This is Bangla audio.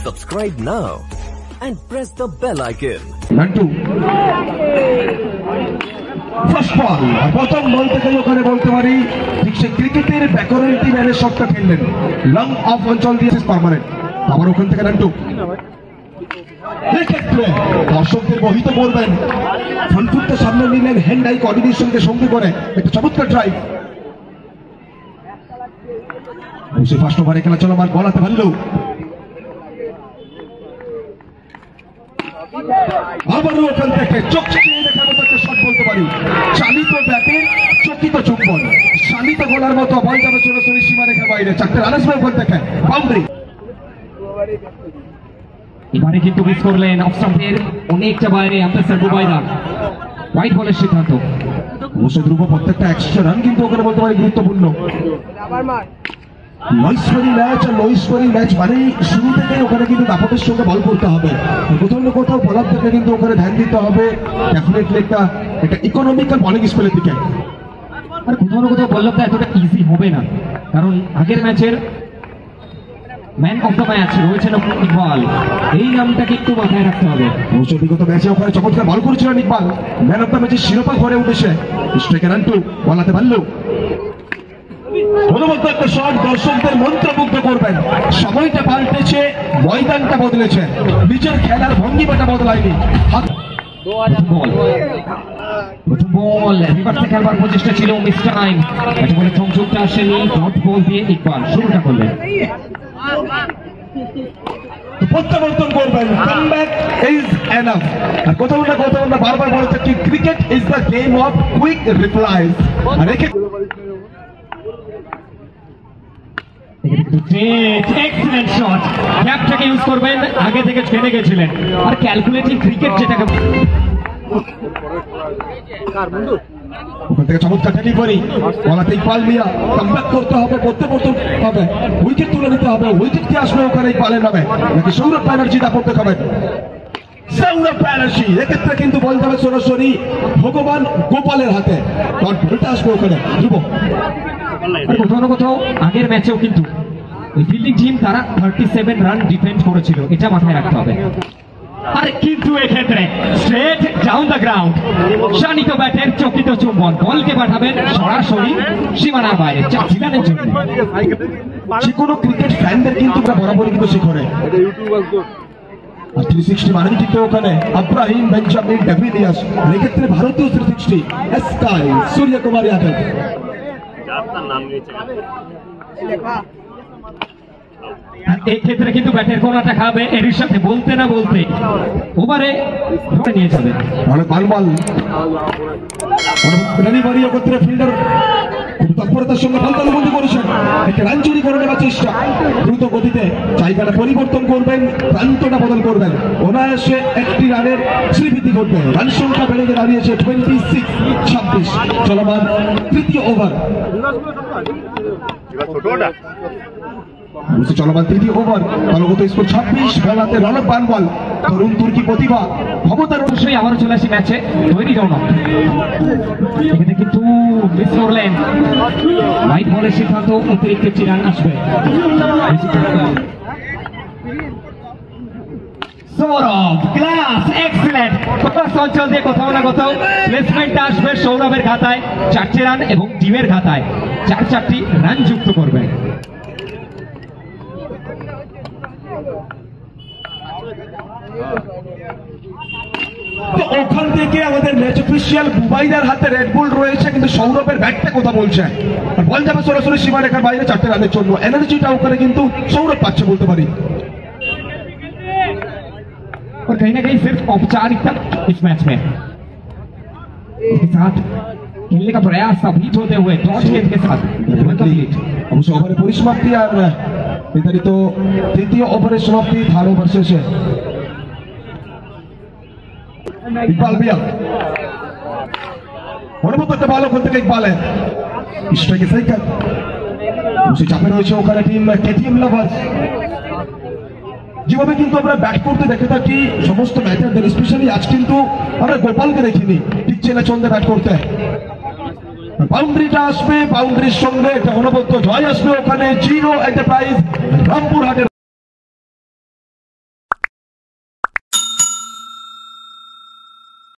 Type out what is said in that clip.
Subscribe now and press the bell icon. Nantu. First ball. প্রথম বল থেকে ওখানে বলতে পারি ঠিক সে ক্রিকেটের ব্যাকরণটি ম্যানের শটটা খেললেন লং অফ অঞ্চল দিয়ে পার্মানেন্ট আবার ওখান থেকে নান্টু এক্ষেত্রে দর্শকদের মোহিত করবেন ফ্রন্টফুটটা সামনে নিলেন হ্যান্ড আই কোঅর্ডিনেশনকে সঙ্গে করে একটা চমৎকার ড্রাইভ সে ফার্স্ট ওভারে খেলা চলমান বলাতে ভালো আবারও ওখান থেকে চোখ চিয়ে দেখার মতো একটা শট বলতে পারি চালিত ব্যাটে চকিত চুম্বন শালিত গোলার মতো বল যাবে সরাসরি সীমারেখার বাইরে চারটে রান আসবে ওখান থেকে বাউন্ডারি এবারে কিন্তু মিস করলেন অফ স্টাম্পের অনেকটা বাইরে আম্পায়ার বুবাইদা হোয়াইট বলের সিদ্ধান্ত অবশ্যই ধ্রুব প্রত্যেকটা এক্সট্রা রান কিন্তু ওখানে বলতে পারি গুরুত্বপূর্ণ লইসবারি ম্যাচ মানে শুরু থেকে ওখানে কিন্তু দাপটের সঙ্গে বল করতে হবে কোথাও না কোথাও বলার থেকে কিন্তু ওখানে ধ্যান দিতে হবে ডেফিনেটলি একটা ইকোনমিক্যাল বলিং স্পেলের দিকে আর কোথাও না কোথাও বললামটা এতটা ইজি হবে না কারণ আগের ম্যাচের ম্যান অফ দ্য ম্যাচ রয়েছেন ইকবাল এই নামটাকে একটু মাথায় রাখতে হবে অবশ্য বিগত ম্যাচে ওখানে চমৎকার বল করেছিলেন ইকবাল ম্যান অফ দ্য ম্যাচের শিরোপা ঘরে উঠেছে স্ট্রাইকার নান্টু বলাতে পারলো একটা শট দর্শকদের মন্ত্রমুগ্ধ করবেন সময়টা পাল্টেছে ময়দানটা বদলেছে নিজের খেলার ভঙ্গিমাটা বদলায়নি বল রিভার্সে খেলবার প্রচেষ্টা ছিল মিস টাইম এটা বলে সংযোগটা আসেনি ডট বল দিয়ে ইকবাল শুরুটা করলেন প্রত্যাবর্তন করবেন কামব্যাক ইজ এনাফ আর কোথাও না বারবার বলে থাকি cricket is the game of quick replies আর এক্সিলেন্ট শট ক্যাপটাকে ইউজ করবেন আগে থেকে জেনে গেছিলেন আর ক্যালকুলেটিং ক্রিকেট যেটাকে ওখান থেকে চমৎকার ডেলিভারি বলাতে ইকবাল মিয়া কামব্যাক করতে হবে প্রত্যাবর্তন হবে উইকেট তুলে নিতে হবে উইকেট কি আসবে ওখানে ইকবালের নামে নাকি সৌরভ ব্যানার্জি দাপট দেখাবেন সৌরভ ব্যানার্জি এক্ষেত্রে কিন্তু বল যাবে সরাসরি ভগবান গোপালের হাতে বলটা আসবে ওখানে ধ্রুব কোথাও না কোথাও আগের ম্যাচেও কিন্তু ফিল্ডিং টিম তারা 37 রান ডিফেন্ড করেছিল এটা মাথায় রাখতে হবে আর কিন্তু এক্ষেত্রে স্ট্রেট ডাউন দ্য গ্রাউন্ড শানিত ব্যাটের চকিত চুম্বন বলকে পাঠাবেন সরাসরি সীমানার বাইরে চাচিদানের জন্য যে কোনো ক্রিকেট ফ্যানদের কিন্তু বরাবরই কিন্তু শিখরে আর 360 মানে কিন্তু ওখানে আব্রাহিম বেঞ্জামিন ডেভিলিয়াস এক্ষেত্রে ভারতীয় 360 স্কাই সূর্যকুমার যাদব এই ক্ষেত্রে কিন্তু ব্যাটের কোনাটা খাবে এর সাথে বলতে না বলতে ওভারে নিয়ে যাবে অনেক মালমাল রানিবাড়ি একত্রে ফিল্ডার খুব তৎপরতার সঙ্গে বল তালুবন্দি করেছেন একটা রান চুরি করে নেওয়ার চেষ্টা দ্রুত গতিতে জায়গাটা পরিবর্তন করবেন প্রান্তটা বদল করবেন অনায়াসে একটি রানের শ্রীবৃদ্ধি করবে রান সংখ্যা বেড়ে দাঁড়িয়েছে 26 চলমান তৃতীয় ওভার চলমান তৃতীয় ওভার দলগত স্কোর 26 বেলাতে রনক বানওয়াল তরুণ তুর্কি প্রতিভা ক্ষমতার অবশ্যই আবারও চলে আসি ম্যাচে তৈরি রনক এখানে কিন্তু মিস করলেন হোয়াইট বলের সিদ্ধান্ত অতিরিক্ত একটি রান আসবে সৌরভ ক্লাস এক্সিলেন্ট অঞ্চল দিয়ে কোথাও না কোথাও প্লেসমেন্টটা আসবে সৌরভের খাতায় 4 রান এবং টিমের খাতায় 4টি রান যুক্ত করবেন ওখান থেকে আমাদের ম্যাচ অফিসিয়াল বুবাইদার হাতে রেড বুল রয়েছে কিন্তু সৌরভের ব্যাটটা কথা বলছে আর বল যাবে সরাসরি সীমারেখার বাইরে 4 রানের জন্য এনার্জিটা ওখানে কিন্তু সৌরভ পাচ্ছে বলতে পারি और कहीं ना कहीं सिर्फ औपचारिकता इस मैच में इसके साथ खेलने का प्रयास अभीत होते हुए टॉस गेंद के साथ অবশ্য ওভারে পরিসমাপ্তি আর নির্ধারিত তৃতীয় ওভারের সমাপ্তি থার্ড ওভার শেষে ইকবাল মিয়া অনুভূত একটা ভালো করতে ইকবালের স্ট্রাইকে সাইকেল সে চাপে রয়েছে ওখানে টিম কেটিএম লাভার্স যেভাবে কিন্তু আমরা ব্যাট করতে দেখে থাকি সমস্ত ব্যাটারদের স্পেশালি আজ কিন্তু আমরা গোপালকে দেখিনি ঠিক চেনা চন্দে ব্যাট করতে বাউন্ডারিটা আসবে বাউন্ডারির সঙ্গে একটা অনবদ্য জয় আসবে ওখানে জিরো এন্টারপ্রাইজ রামপুরহাটের